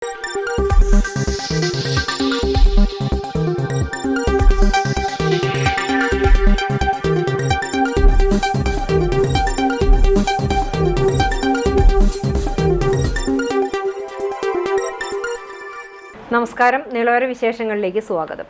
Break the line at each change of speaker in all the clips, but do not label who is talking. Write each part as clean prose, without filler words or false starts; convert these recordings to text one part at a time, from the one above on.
നമസ്കാരം, നിളവര വിശേഷങ്ങളിലേക്ക് സ്വാഗതം.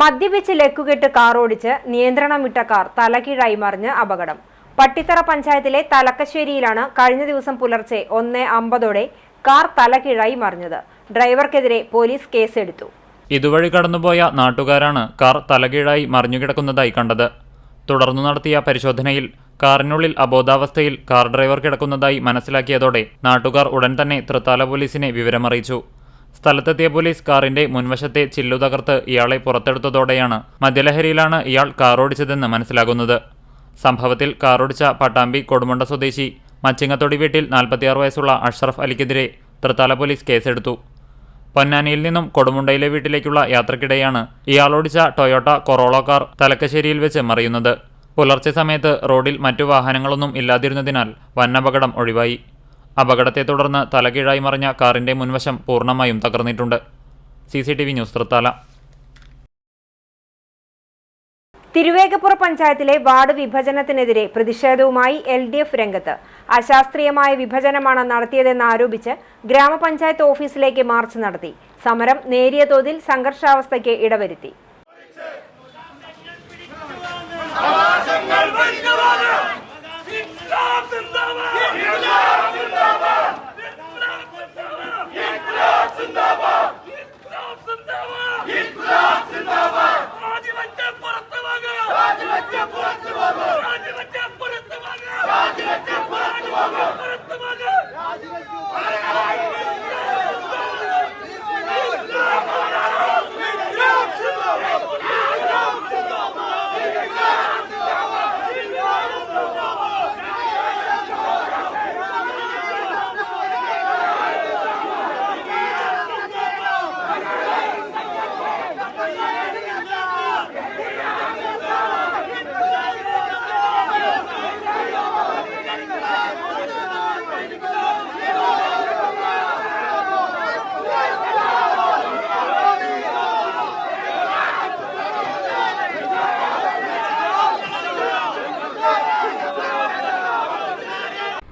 മദ്യപിച്ച് ലക്കുകെട്ട് കാറോടിച്ച് നിയന്ത്രണം വിട്ട കാർ തലകീഴായി മറിഞ്ഞ് അപകടം. പട്ടിത്തറ പഞ്ചായത്തിലെ തലക്കശ്ശേരിയിലാണ് കഴിഞ്ഞ ദിവസം പുലർച്ചെ 1:50 കാർ തലകീഴായി മറിഞ്ഞത്. ഡ്രൈവർക്കെതിരെ പോലീസ് കേസെടുത്തു.
ഇതുവഴി കടന്നുപോയ നാട്ടുകാരാണ് കാർ തലകീഴായി മറിഞ്ഞുകിടക്കുന്നതായി കണ്ടത്. തുടർന്നു നടത്തിയ പരിശോധനയിൽ കാറിനുള്ളിൽ അബോധാവസ്ഥയിൽ കാർ ഡ്രൈവർ കിടക്കുന്നതായി മനസ്സിലാക്കിയതോടെ നാട്ടുകാർ ഉടൻ തന്നെ തൃത്താല പോലീസിനെ വിവരമറിയിച്ചു. സ്ഥലത്തെത്തിയ പോലീസ് കാറിന്റെ മുൻവശത്തെ ചില്ലു തകർത്ത് ഇയാളെ പുറത്തെടുത്തതോടെയാണ് മദ്യലഹരിയിലാണ് ഇയാൾ കാറോടിച്ചതെന്ന് മനസ്സിലാകുന്നത്. സംഭവത്തിൽ കാറോടിച്ച പട്ടാമ്പി കൊടുമുണ്ട സ്വദേശി മച്ചിങ്ങത്തൊടി വീട്ടിൽ 46 വയസ്സുള്ള അഷ്റഫ് അലിക്കെതിരെ തൃത്താല പോലീസ് കേസെടുത്തു. പൊന്നാനിയിൽ നിന്നും കൊടുമുണ്ടയിലെ വീട്ടിലേക്കുള്ള യാത്രക്കിടെയാണ് ഇയാളോടിച്ച ടൊയോട്ട കൊറോള കാർ തലക്കശ്ശേരിയിൽ വെച്ച് മറിയുന്നത്. പുലർച്ചെ സമയത്ത് റോഡിൽ മറ്റു വാഹനങ്ങളൊന്നും ഇല്ലാതിരുന്നതിനാൽ വന്നപകടം ഒഴിവായി. അപകടത്തെ തുടർന്ന് തലകീഴായി മറിഞ്ഞ കാറിന്റെ മുൻവശം പൂർണ്ണമായും തകർന്നിട്ടുണ്ട്. CCTV news Thrithala.
തിരുവേഗപ്പുറ പഞ്ചായത്തിലെ വാർഡ് വിഭജനത്തിനെതിരെ പ്രതിഷേധവുമായി LDF രംഗത്ത്. അശാസ്ത്രീയമായ വിഭജനമാണ് നടത്തിയതെന്നാരോപിച്ച് ഗ്രാമപഞ്ചായത്ത് ഓഫീസിലേക്ക് മാർച്ച് നടത്തി. സമരം നേരിയ തോതിൽ സംഘർഷാവസ്ഥയ്ക്ക് ഇടവരുത്തി.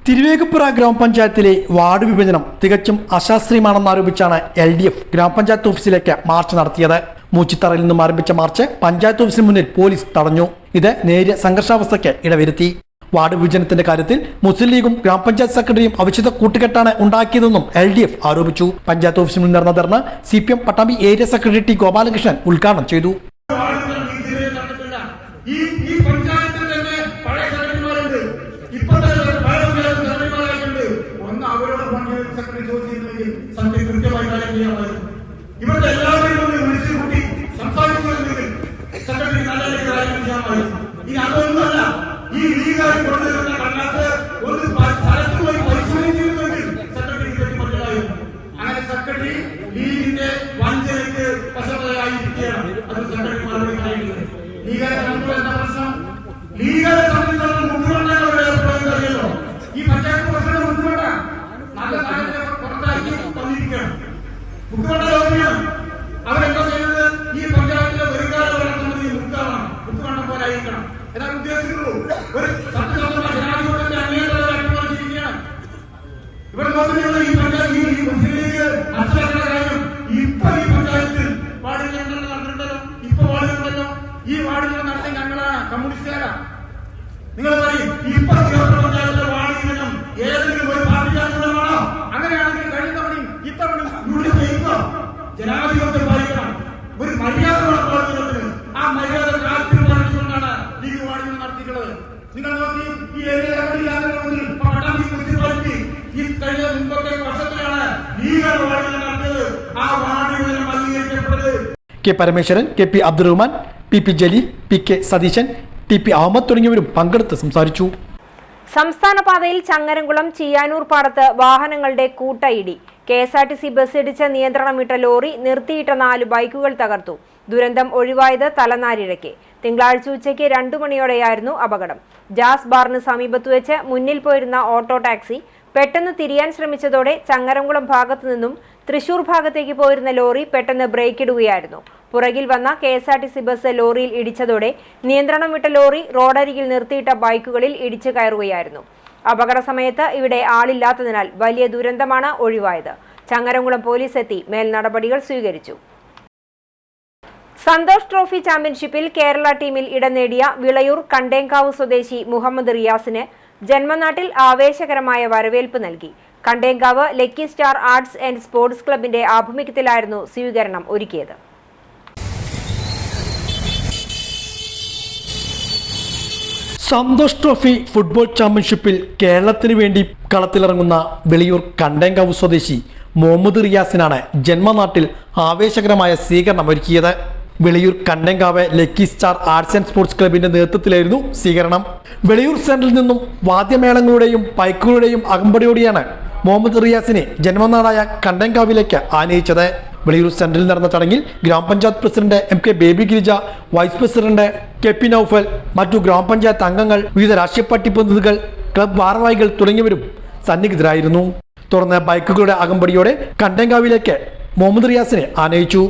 തിരുവേഗപ്പുറ ഗ്രാമപഞ്ചായത്തിലെ വാർഡ് വിഭജനം തികച്ചും അശാസ്ത്രീയമാണെന്നാരോപിച്ചാണ് LDF ഗ്രാമപഞ്ചായത്ത് ഓഫീസിലേക്ക് മാർച്ച് നടത്തിയത്. മൂച്ചിത്തറയിൽ നിന്നും ആരംഭിച്ച മാർച്ച് പഞ്ചായത്ത് ഓഫീസിന് മുന്നിൽ പോലീസ് തടഞ്ഞു. ഇത് നേരിയ സംഘർഷാവസ്ഥയ്ക്ക് ഇടവരുത്തി. വാർഡ് വിഭജനത്തിന്റെ കാര്യത്തിൽ മുസ്ലിം ലീഗും ഗ്രാമപഞ്ചായത്ത് സെക്രട്ടറിയും അവിശുദ്ധ കൂട്ടുകെട്ടാണ് ഉണ്ടാക്കിയതെന്നും LDF ആരോപിച്ചു. പഞ്ചായത്ത് ഓഫീസിന് മുന്നിൽ നടന്ന ധർണ്ണ CPM Pattambi area secretary T Gopalakrishnan ഉദ്ഘാടനം ചെയ്തു.
ഇവരുടെ എല്ലാവരെയും വിളിച്ചു കൂട്ടി സംസാരിച്ചിരുന്നെങ്കിൽ സെക്രട്ടറി നല്ല ഇനി അതൊന്നുമല്ല. ഈ ലീഗായി കൊണ്ടുവരുന്ന കണ്ണാത്ത് ഒരു സ്ഥലത്ത് പോയി പരിശോധിച്ചിരുന്നെങ്കിൽ സെക്രട്ടറി മനസ്സിലായിരുന്നു. അങ്ങനെ സെക്രട്ടറി ലീഗിന്റെ വഞ്ചനയ്ക്ക് വശതയായിരിക്കുകയാണ്. അത് സെക്രട്ടറി മറുപടി പറയുന്നത്. ലീഗരെ സംബന്ധിച്ചുള്ള പ്രശ്നം ലീഗരെ സംബന്ധിച്ചുള്ള മുഖ്യമന്ത്രിയോ ഈ പഞ്ചായത്ത് പ്രസിഡന്റ് മുഖ്യമന്ത്രി നല്ല സാഹചര്യം പുറത്താക്കി തന്നിരിക്കുകയാണ്. മുഖ്യമന്ത്രി അവരെന്താ ചെയ്യുന്നത്? ഈ പഞ്ചായത്തിലെ വരുകാല വളർത്തുന്നത് മുഖ്യമന്ത്രി പോലെ ആയിരിക്കണം എന്നാണ് ഉദ്ദേശിക്കുള്ളൂ. ഒരു സത്യസന്ധമായ ജനാധിപത്യത്തെ അംഗീകരിക്കുകയാണ്. ഇവിടെ നോക്കിയുള്ള ഈ പഞ്ചായത്ത് ഈ മുസ്ലിം ലീഗ് മനസ്സിലാക്കുന്ന കാര്യം ഇപ്പൊ ഈ പഞ്ചായത്തിൽ വാർഡുകൾ നടന്നിട്ടുണ്ടല്ലോ. ഇപ്പൊ വാർഡുകളുണ്ടല്ലോ. ഈ വാർഡുകൾ നടത്തി ഞങ്ങളാണ് കമ്മ്യൂണിസ്റ്റുകാരാ. നിങ്ങൾ പറയും ഇപ്പൊ പഞ്ചായത്തിലെ വാർഡിൽ നിന്നും ഏതെങ്കിലും ഒരു പാർട്ടിക്കാരണമാണോ? അങ്ങനെയാണെങ്കിൽ കഴിഞ്ഞ തവണയും ഇത്തവണയും ജനാധിപത്യം പാലിക്കണം. ഒരു മര്യാദ പ്രവർത്തനത്തിന് ആ മര്യാദ കാത്തിരിക്കൊണ്ടാണ് ലീഗ് വാർഡുകൾ നടത്തിയിട്ടുള്ളത്. നിങ്ങൾ നോക്കി ഈ പട്ടാമ്പി മുനിസിപ്പാലിറ്റി ഈ കഴിഞ്ഞ മുമ്പത്തെ വർഷത്തിലാണ് ലീഗ് വാർഡുകൾ നടത്തിയത്. ആ വാർഡുകൾ അംഗീകരിക്കപ്പെട്ടത്.
K Parameswaran, KP Abdurahman, PP Jaleel, PK Satheesan, TP Ahmed തുടങ്ങിയവരും പങ്കെടുത്ത് സംസാരിച്ചു.
സംസ്ഥാന പാതയിൽ ചങ്ങരംകുളം ചിയ്യാനൂർ പാടത്ത് വാഹനങ്ങളുടെ കൂട്ടയിടി. KSRTC ബസ് ഇടിച്ച് നിയന്ത്രണം വിട്ട ലോറി നിർത്തിയിട്ട 4 ബൈക്കുകൾ തകർത്തു. ദുരന്തം ഒഴിവായത് തലനാരിഴയ്ക്ക്. തിങ്കളാഴ്ച ഉച്ചയ്ക്ക് 2 മണിയോടെയായിരുന്നു അപകടം. ജാസ് ബാറിന് സമീപത്ത് വെച്ച് മുന്നിൽ പോയിരുന്ന ഓട്ടോ ടാക്സി പെട്ടെന്ന് തിരിയാൻ ശ്രമിച്ചതോടെ ചങ്ങരംകുളം ഭാഗത്തു നിന്നും തൃശൂർ ഭാഗത്തേക്ക് പോയിരുന്ന ലോറി പെട്ടെന്ന് ബ്രേക്ക് ഇടുകയായിരുന്നു. പുറകിൽ വന്ന KSRTC ബസ് ലോറിയിൽ ഇടിച്ചതോടെ നിയന്ത്രണം വിട്ട ലോറി റോഡരികിൽ നിർത്തിയിട്ട ബൈക്കുകളിൽ ഇടിച്ചു കയറുകയായിരുന്നു. അപകട സമയത്ത് ഇവിടെ ആളില്ലാത്തതിനാൽ വലിയ ദുരന്തമാണ് ഒഴിവായത്. ചങ്ങരംകുളം പോലീസ് എത്തി മേൽ നടപടികൾ സ്വീകരിച്ചു. സന്തോഷ് ട്രോഫി ചാമ്പ്യൻഷിപ്പിൽ കേരള ടീമിൽ ഇടം നേടിയ വിളയൂർ കണ്ടേങ്കാവ് സ്വദേശി മുഹമ്മദ് റിയാസിന് ജന്മനാട്ടിൽ ആവേശകരമായ വരവേൽപ്പ് നൽകി. Kandenkavu lucky star arts and sports ക്ലബിന്റെ ആഭിമുഖ്യത്തിലായിരുന്നു സ്വീകരണം ഒരുക്കിയത്.
സന്തോഷ് ട്രോഫി ഫുട്ബോൾ ചാമ്പ്യൻഷിപ്പിൽ കേരളത്തിന് വേണ്ടി കളത്തിലിറങ്ങുന്ന വിളയൂർ കണ്ടേങ്കാവ് സ്വദേശി മുഹമ്മദ് റിയാസിനാണ് ജന്മനാട്ടിൽ ആവേശകരമായ സ്വീകരണം ഒരുക്കിയത്. Vilayur Kandenkavu lucky star arts and sports ക്ലബിന്റെ നേതൃത്വത്തിലായിരുന്നു സ്വീകരണം. വിളയൂർ സെന്ററിൽ നിന്നും വാദ്യമേളങ്ങളുടെയും പൈക്കുകളുടെയും അകമ്പടിയോടെയാണ് മുഹമ്മദ് റിയാസിനെ ജന്മനാടായ കണ്ടേങ്കാവിലേക്ക് ആനയിച്ചത്. വിളയൂർ സെന്ററിൽ നടന്ന ചടങ്ങിൽ ഗ്രാമപഞ്ചായത്ത് president MK Baby Girija, vice president KP Noufal, മറ്റു ഗ്രാമപഞ്ചായത്ത് അംഗങ്ങൾ, വിവിധ രാഷ്ട്രീയ പാർട്ടി പ്രതിനിധികൾ, ക്ലബ് ഭാരവാഹികൾ തുടങ്ങിയവരും സന്നിഹിതരായിരുന്നു. തുടർന്ന് ബൈക്കുകളുടെ അകമ്പടിയോടെ കണ്ടേങ്കാവിലേക്ക് മുഹമ്മദ് റിയാസിനെ ആനയിച്ചു.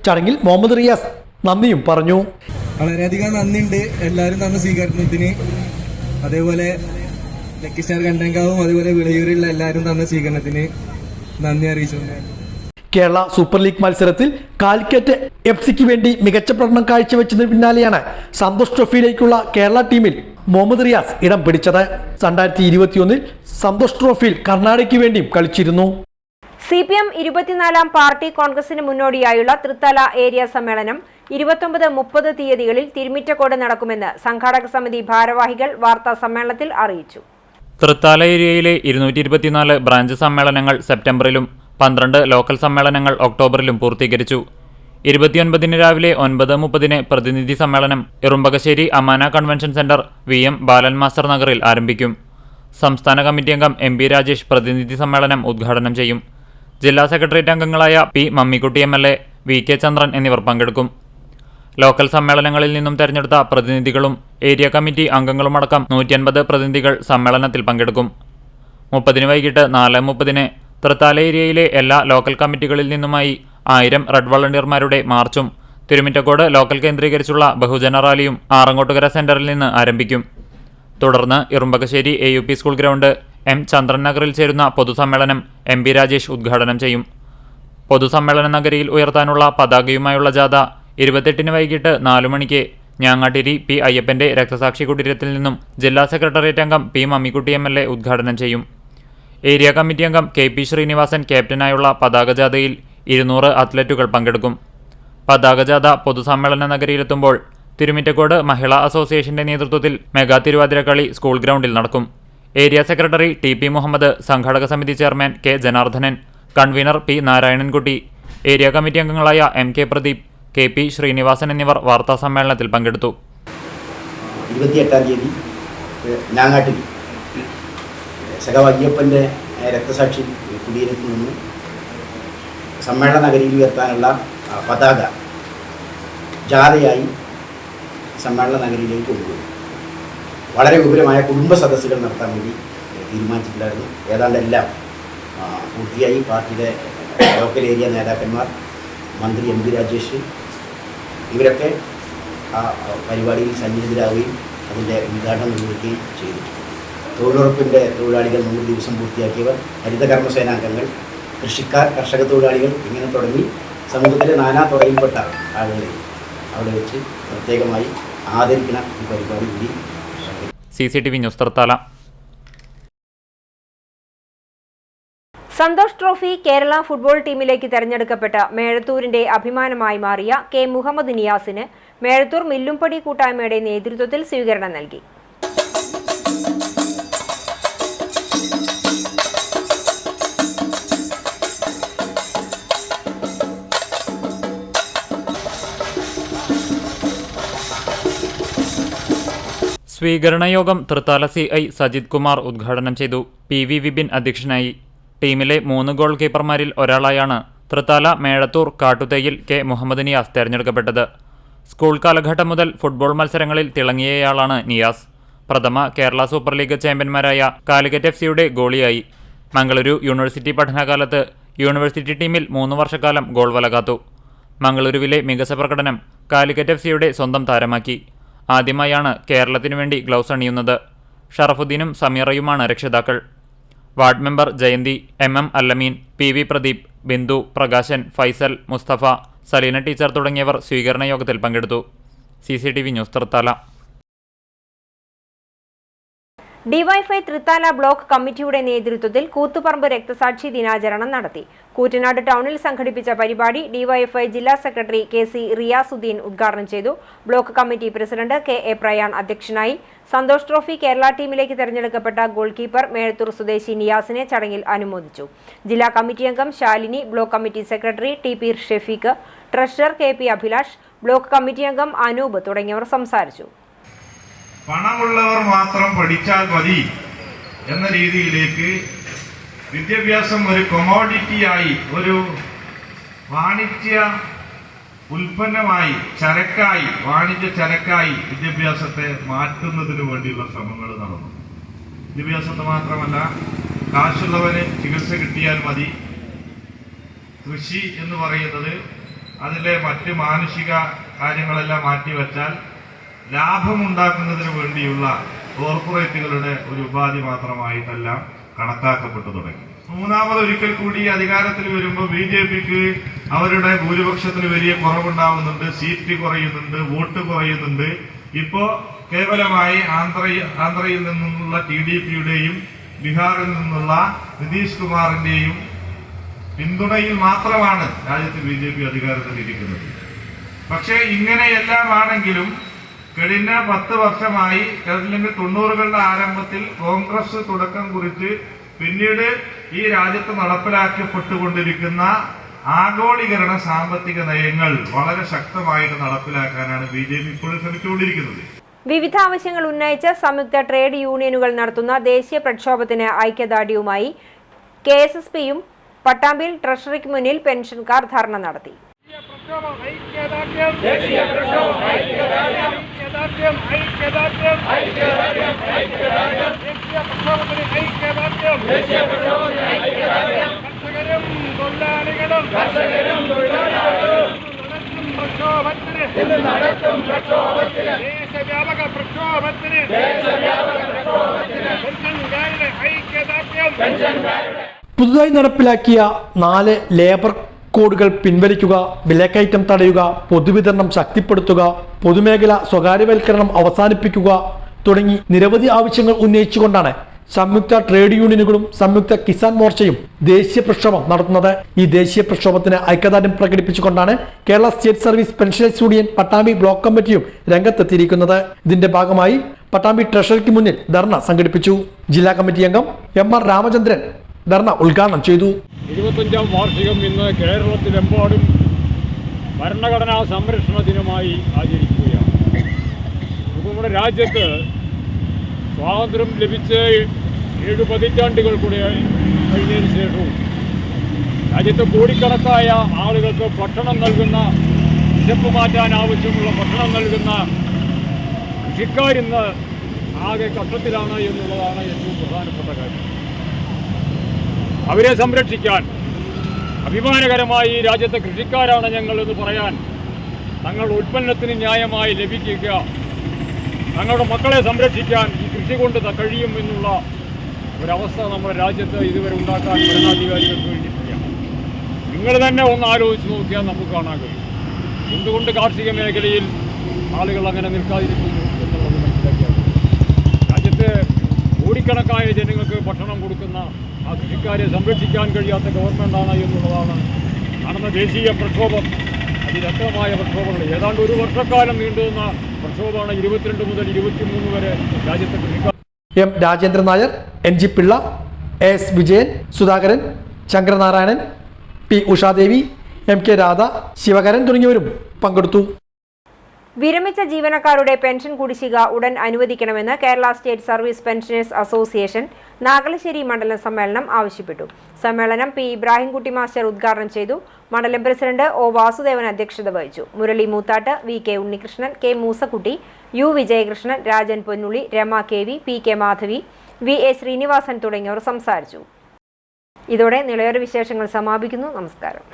ചടങ്ങിൽ മുഹമ്മദ് റിയാസ് നന്ദിയും പറഞ്ഞു.
വളരെയധികം നന്ദിയുണ്ട് എല്ലാവരും തന്ന സ്വീകരണത്തിന്. അതേപോലെ ലക്കി സ്റ്റാർ കണ്ടേങ്കാവും അതുപോലെ വിളയൂരിലുള്ള എല്ലാവരും തന്ന സ്വീകരണത്തിന് നന്ദി അറിയിച്ചു.
കേരള സൂപ്പർ ലീഗ് മത്സരത്തിൽ കാലിക്കറ്റ് FC വേണ്ടി മികച്ച പ്രകടനം കാഴ്ചവെച്ചതിന് പിന്നാലെയാണ് സന്തോഷ് ട്രോഫിയിലേക്കുള്ള കേരള ടീമിൽ മുഹമ്മദ് റിയാസ് ഇടം പിടിച്ചത്. 2021 സന്തോഷ് ട്രോഫിയിൽ കർണാടകയ്ക്ക് വേണ്ടിയും കളിച്ചിരുന്നു.
CPM 24-ാം പാർട്ടി കോൺഗ്രസിന് മുന്നോടിയായുള്ള തൃത്തല ഏരിയ സമ്മേളനം 29-30 തീയതികളിൽ തിരുമിറ്റക്കോട് നടക്കുമെന്ന് സംഘാടക സമിതി ഭാരവാഹികൾ വാർത്താ സമ്മേളനത്തിൽ അറിയിച്ചു.
തൃത്താല ഏരിയയിലെ 224 ബ്രാഞ്ച് സമ്മേളനങ്ങൾ സെപ്റ്റംബറിലും 12 ലോക്കൽ സമ്മേളനങ്ങൾ ഒക്ടോബറിലും പൂർത്തീകരിച്ചു. 29-ന് രാവിലെ 9:30 പ്രതിനിധി സമ്മേളനം ഇറുമ്പകശ്ശേരി അമാന കൺവെൻഷൻ സെന്റർ VM ബാലൻ മാസ്റ്റർ നഗറിൽ ആരംഭിക്കും. സംസ്ഥാന കമ്മിറ്റി അംഗം MP രാജേഷ് പ്രതിനിധി സമ്മേളനം ഉദ്ഘാടനം ചെയ്യും. ജില്ലാ സെക്രട്ടേറിയറ്റ് അംഗങ്ങളായ P മമ്മിക്കുട്ടി MLA, VK ചന്ദ്രൻ എന്നിവർ പങ്കെടുക്കും. ലോക്കൽ സമ്മേളനങ്ങളിൽ നിന്നും തെരഞ്ഞെടുത്ത പ്രതിനിധികളും ഏരിയ കമ്മിറ്റി അംഗങ്ങളുമടക്കം 150 പ്രതിനിധികൾ സമ്മേളനത്തിൽ പങ്കെടുക്കും. 30-ന് വൈകിട്ട് 4:30 തൃത്താല ഏരിയയിലെ എല്ലാ ലോക്കൽ കമ്മിറ്റികളിൽ നിന്നുമായി 1000 റെഡ് വളണ്ടിയർമാരുടെ മാർച്ചും തിരുമിറ്റക്കോട് ലോക്കൽ കേന്ദ്രീകരിച്ചുള്ള ബഹുജന റാലിയും ആറങ്ങോട്ടുകര സെന്ററിൽ നിന്ന് ആരംഭിക്കും. തുടർന്ന് ഇറുമ്പകശ്ശേരി AUP സ്കൂൾ ഗ്രൗണ്ട് M ചന്ദ്രൻ നഗറിൽ ചേരുന്ന പൊതുസമ്മേളനം MP രാജേഷ് ഉദ്ഘാടനം ചെയ്യും. പൊതുസമ്മേളന നഗരിയിൽ ഉയർത്താനുള്ള പതാകയുമായുള്ള ജാഥ 28-ന് വൈകിട്ട് 4 മണിക്ക് ഞാങ്ങാട്ടിരി P അയ്യപ്പന്റെ രക്തസാക്ഷി കുടീരത്തിൽ നിന്നും ജില്ലാ സെക്രട്ടേറിയറ്റ് അംഗം P മമ്മിക്കുട്ടി MLA ഉദ്ഘാടനം ചെയ്യും. ഏരിയ കമ്മിറ്റി അംഗം KP ശ്രീനിവാസൻ ക്യാപ്റ്റനായുള്ള പതാക ജാഥയിൽ 200 അത്ലറ്റുകൾ പങ്കെടുക്കും. പതാക ജാഥ പൊതുസമ്മേളന നഗരിയിലെത്തുമ്പോൾ തിരുമിറ്റക്കോട് മഹിളാ അസോസിയേഷന്റെ നേതൃത്വത്തിൽ മെഗാ തിരുവാതിരക്കളി സ്കൂൾ ഗ്രൗണ്ടിൽ നടക്കും. ഏരിയ സെക്രട്ടറി TP മുഹമ്മദ്, സംഘാടക സമിതി chairman K Janardhanan, convener P Narayanankutty, area committee അംഗങ്ങളായ MK പ്രദീപ്, KP ശ്രീനിവാസൻ എന്നിവർ വാർത്താ സമ്മേളനത്തിൽ പങ്കെടുത്തു.
28-ാം തീയതി ഞാങ്ങാട്ടിൽ അയ്യപ്പൻ്റെ രക്തസാക്ഷി കുടീരത്തിൽ നിന്ന് സമ്മേളന നഗരിയിൽ ഉയർത്താനുള്ള പതാക ജാഥയായി സമ്മേളന നഗരിയിലേക്ക് കൊണ്ടുപോയി. വളരെ വിപുലമായ കുടുംബ സദസ്സുകൾ നടത്താൻ വേണ്ടി തീരുമാനിച്ചിട്ടുണ്ടായിരുന്നു. ഏതാണ്ടെല്ലാം പൂർത്തിയായി. പാർട്ടിയുടെ ലോക്കൽ ഏരിയ നേതാക്കന്മാർ, മന്ത്രി MP രാജേഷ് ഇവരൊക്കെ ആ പരിപാടിയിൽ സന്നിഹിതരാവുകയും അതിൻ്റെ ഉദ്ഘാടനം നിർവഹിക്കുകയും ചെയ്തു. തൊഴിലുറപ്പിൻ്റെ തൊഴിലാളികൾ 100 ദിവസം പൂർത്തിയാക്കിയവർ, ഹരിത കർമ്മസേനാംഗങ്ങൾ, കൃഷിക്കാർ, കർഷക തൊഴിലാളികൾ ഇങ്ങനെ തുടങ്ങി സമൂഹത്തിലെ നാനാ തുറയിൽപ്പെട്ട ആളുകളെ അവിടെ വെച്ച് പ്രത്യേകമായി ആദരിക്കുന്ന ഈ പരിപാടി കൂടി.
CCTV news Thrithala.
Santosh trophy Kerala football ടീമിലേക്ക് തെരഞ്ഞെടുക്കപ്പെട്ട മേഴത്തൂരിന്റെ അഭിമാനമായി മാറിയ K മുഹമ്മദ് നിയാസിന് മേഴത്തൂർ മില്ലുംപടി കൂട്ടായ്മയുടെ നേതൃത്വത്തിൽ സ്വീകരണം നൽകി.
സ്വീകരണയോഗം തൃത്താല CI സജിത് കുമാർ ഉദ്ഘാടനം ചെയ്തു. PV വിപിൻ അധ്യക്ഷനായി. ടീമിലെ 3 ഗോൾ കീപ്പർമാരിൽ ഒരാളായാണ് തൃത്താല മേഴത്തൂർ കാട്ടുതേയിൽ K മുഹമ്മദ് നിയാസ് തെരഞ്ഞെടുക്കപ്പെട്ടത്. സ്കൂൾ കാലഘട്ടം മുതൽ ഫുട്ബോൾ മത്സരങ്ങളിൽ തിളങ്ങിയയാളാണ് നിയാസ്. പ്രഥമ കേരള സൂപ്പർ ലീഗ് ചാമ്പ്യന്മാരായ കാലിക്കറ്റ് FC ഗോളിയായി. മംഗളൂരു യൂണിവേഴ്സിറ്റി പഠനകാലത്ത് യൂണിവേഴ്സിറ്റി ടീമിൽ 3 വർഷക്കാലം ഗോൾ വല കാത്തു. മംഗളൂരുവിലെ മികച്ച പ്രകടനം കാലിക്കറ്റ് FC സ്വന്തം താരമാക്കി. ആദ്യമായാണ് കേരളത്തിനു വേണ്ടി ഗ്ലൗസ് അണിയുന്നത്. ഷറഫുദ്ദീനും സമീറയുമാണ് രക്ഷിതാക്കൾ. Ward member Jayanthi, MM Allameen, PV Pradeep, Bindu, Prakashan, Faisal, Mustafa, Saleena teacher തുടങ്ങിയവർ സ്വീകരണ യോഗത്തിൽ പങ്കെടുത്തു. CCTV news Thrithala.
DYFI Thrithala block കമ്മിറ്റിയുടെ നേതൃത്വത്തിൽ കൂത്തുപറമ്പ് രക്തസാക്ഷി ദിനാചരണം നടത്തി. കൂറ്റനാട് ടൗണിൽ സംഘടിപ്പിച്ച പരിപാടി ഡിവൈഎഫ്ഐ ജില്ലാ സെക്രട്ടറി KC റിയാസുദ്ദീൻ ഉദ്ഘാടനം ചെയ്തു. Block committee president KA Prayan അധ്യക്ഷനായി. സന്തോഷ് ട്രോഫി കേരള ടീമിലേക്ക് തെരഞ്ഞെടുക്കപ്പെട്ട ഗോൾ കീപ്പർ മേഴത്തൂർ സ്വദേശി നിയാസിനെ ചടങ്ങിൽ അനുമോദിച്ചു. ജില്ലാ കമ്മിറ്റി അംഗം Shalini, block committee secretary TP Shefeeq, treasurer KP Abhilash, block committee അംഗം അനൂപ് തുടങ്ങിയവർ സംസാരിച്ചു.
പണമുള്ളവർ മാത്രം പഠിച്ചാൽ മതി എന്ന രീതിയിലേക്ക് വിദ്യാഭ്യാസം ഒരു കൊമോഡിറ്റിയായി, ഒരു വാണിജ്യ ഉൽപ്പന്നമായി, ചരക്കായി, വാണിജ്യ ചരക്കായി വിദ്യാഭ്യാസത്തെ മാറ്റുന്നതിന് വേണ്ടിയുള്ള ശ്രമങ്ങൾ നടന്നു. വിദ്യാഭ്യാസത്തെ മാത്രമല്ല, കാശുള്ളവന് ചികിത്സ കിട്ടിയാൽ മതി, കൃഷി എന്ന് പറയുന്നത് അതിലെ മറ്റ് മാനുഷിക കാര്യങ്ങളെല്ലാം മാറ്റിവെച്ചാൽ ലാഭമുണ്ടാക്കുന്നതിന് വേണ്ടിയുള്ള കോർപ്പറേറ്റുകളുടെ ഒരു ഉപാധി മാത്രമായിട്ടെല്ലാം കണക്കാക്കപ്പെട്ടു തുടങ്ങി. മൂന്നാമതൊരിക്കൽ കൂടി അധികാരത്തിൽ വരുമ്പോൾ BJPക്ക് അവരുടെ ഭൂരിപക്ഷത്തിൽ വലിയ കുറവുണ്ടാവുന്നുണ്ട്, സീറ്റ് കുറയുന്നുണ്ട്, വോട്ട് കുറയുന്നുണ്ട്. ഇപ്പോ കേവലമായി ആന്ധ്രയിൽ നിന്നുള്ള TDPയുടെയും ബീഹാറിൽ നിന്നുള്ള നിതീഷ് കുമാറിന്റെയും പിന്തുണയിൽ മാത്രമാണ് രാജ്യത്ത് BJP അധികാരത്തിൽ ഇരിക്കുന്നത്. പക്ഷേ ഇങ്ങനെയെല്ലാം ആണെങ്കിലും കഴിഞ്ഞ 10 വർഷമായി, അല്ലെങ്കിൽ 90കളുടെ ആരംഭത്തിൽ കോൺഗ്രസ് തുടക്കം കുറിച്ച് പിന്നീട് ഈ രാജ്യത്ത് നടപ്പിലാക്കപ്പെട്ടുകൊണ്ടിരിക്കുന്ന ആഗോളീകരണ സാമ്പത്തിക നയങ്ങൾ വളരെ ശക്തമായിട്ട് നടപ്പിലാക്കാനാണ് BJP ഇപ്പോൾ ശ്രമിച്ചുകൊണ്ടിരിക്കുന്നത്.
വിവിധ ആവശ്യങ്ങൾ ഉന്നയിച്ച് സംയുക്ത ട്രേഡ് യൂണിയനുകൾ നടത്തുന്ന ദേശീയ പ്രക്ഷോഭത്തിന് ഐക്യദാർഢ്യവുമായി KSSPയും പട്ടാമ്പിയിൽ ട്രഷറിക്ക് മുന്നിൽ പെൻഷൻകാർ ധർണ നടത്തി.
പുതുതായി നടപ്പിലാക്കിയ 4 ലേബർ കോഡുകൾ പിൻവലിക്കുക, വിലക്കയറ്റം തടയുക, പൊതുവിതരണം ശക്തിപ്പെടുത്തുക, പൊതുമേഖല സ്വകാര്യവൽക്കരണം അവസാനിപ്പിക്കുക തുടങ്ങി നിരവധി ആവശ്യങ്ങൾ ഉന്നയിച്ചുകൊണ്ടാണ് സംയുക്ത ട്രേഡ് യൂണിയനുകളും സംയുക്ത കിസാൻ മോർച്ചയും ദേശീയ പ്രക്ഷോഭം നടത്തുന്നത്. ഈ ദേശീയ പ്രക്ഷോഭത്തിന് ഐക്യദാർഢ്യം പ്രകടിപ്പിച്ചുകൊണ്ടാണ് Kerala state service pensioners union Pattambi block കമ്മിറ്റിയും രംഗത്തെത്തിയിരിക്കുന്നത്. ഇതിന്റെ ഭാഗമായി പട്ടാമ്പി ട്രഷറിക്ക് മുന്നിൽ ധർണ സംഘടിപ്പിച്ചു. ജില്ലാ കമ്മിറ്റി അംഗം MR രാമചന്ദ്രൻ ധർണ ഉദ്ഘാടനം ചെയ്തു.
25ാം വാർഷികം ഇന്ന് കേരളത്തിലെമ്പാടും ഭരണഘടനാ സംരക്ഷണ ദിനമായി ആചരിക്കുകയാണ്. നമ്മുടെ രാജ്യത്ത് സ്വാതന്ത്ര്യം ലഭിച്ച് 7 പതിറ്റാണ്ടുകൾ കൂടെ കഴിഞ്ഞതിന് ശേഷവും രാജ്യത്ത് കോടിക്കണക്കായ ആളുകൾക്ക് ഭക്ഷണം നൽകുന്ന, വിശപ്പ് മാറ്റാൻ ആവശ്യമുള്ള ഭക്ഷണം നൽകുന്ന കൃഷിക്കാരിന്ന് ആകെ കഷ്ടത്തിലാണ് എന്നുള്ളതാണ് ഏറ്റവും പ്രധാനപ്പെട്ട കാര്യം. അവരെ സംരക്ഷിക്കാൻ, അഭിമാനകരമായി രാജ്യത്തെ കൃഷിക്കാരാണ് ഞങ്ങൾ എന്ന് പറയാൻ, തങ്ങളുടെ ഉൽപ്പന്നത്തിന് ന്യായമായി ലഭിക്കുക, തങ്ങളുടെ മക്കളെ സംരക്ഷിക്കാൻ ഈ കൃഷി കൊണ്ട് കഴിയും എന്നുള്ള ഒരവസ്ഥ നമ്മുടെ രാജ്യത്ത് ഇതുവരെ ഉണ്ടാക്കാൻ ഭരണാധികാരികൾക്ക് കഴിഞ്ഞിട്ടില്ല. നിങ്ങൾ തന്നെ ഒന്ന് ആലോചിച്ച് നോക്കിയാൽ നമുക്ക് കാണാൻ കഴിയും എന്തുകൊണ്ട് കാർഷിക മേഖലയിൽ ആളുകൾ അങ്ങനെ നിൽക്കാതിരിക്കുന്നു എന്നുള്ളത് മനസ്സിലാക്കിയാൽ. രാജ്യത്ത് കോടിക്കണക്കായ ജനങ്ങൾക്ക് ഭക്ഷണം കൊടുക്കുന്ന ആ കൃഷിക്കാരെ സംരക്ഷിക്കാൻ കഴിയാത്ത ഗവൺമെൻറ്റാണ് എന്നുള്ളതാണ് നടന്ന ദേശീയ പ്രക്ഷോഭം. അതിരക്തമായ പ്രക്ഷോഭങ്ങൾ ഏതാണ്ട് 1 വർഷക്കാലം നീണ്ടുനിന്ന പ്രക്ഷോഭമാണ് 22 മുതൽ 23 വരെ രാജ്യത്തെ കൃഷിക്കാർ.
M Rajendran Nair, NG Pillai, AS Vijayan, Sudhakaran, Sankaranarayanan, P Ushadevi, MK Radha, Sivakaran തുടങ്ങിയവരും പങ്കെടുത്തു.
വിരമിച്ച ജീവനക്കാരുടെ പെൻഷൻ കുടിശ്ശിക ഉടൻ അനുവദിക്കണമെന്ന് Kerala state service pensioners association Nagalassery മണ്ഡലം സമ്മേളനം ആവശ്യപ്പെട്ടു. സമ്മേളനം പി. ഇബ്രാഹിംകുട്ടി മാസ്റ്റർ ഉദ്ഘാടനം ചെയ്തു. മണ്ഡലം പ്രസിഡന്റ് ഒ. വാസുദേവൻ അധ്യക്ഷത വഹിച്ചു. Murali Moothattu, V. K. Unnikrishnan, K. Moosakutty, U. Vijayakrishnan, Rajan Ponnulli, Rama K. V., P. K. Madhavi, V. A. Srinivasan തുടങ്ങിയവർ സംസാരിച്ചു. ഇതോടെ നിളയൊരു വിശേഷങ്ങൾ സമാപിക്കുന്നു. നമസ്കാരം.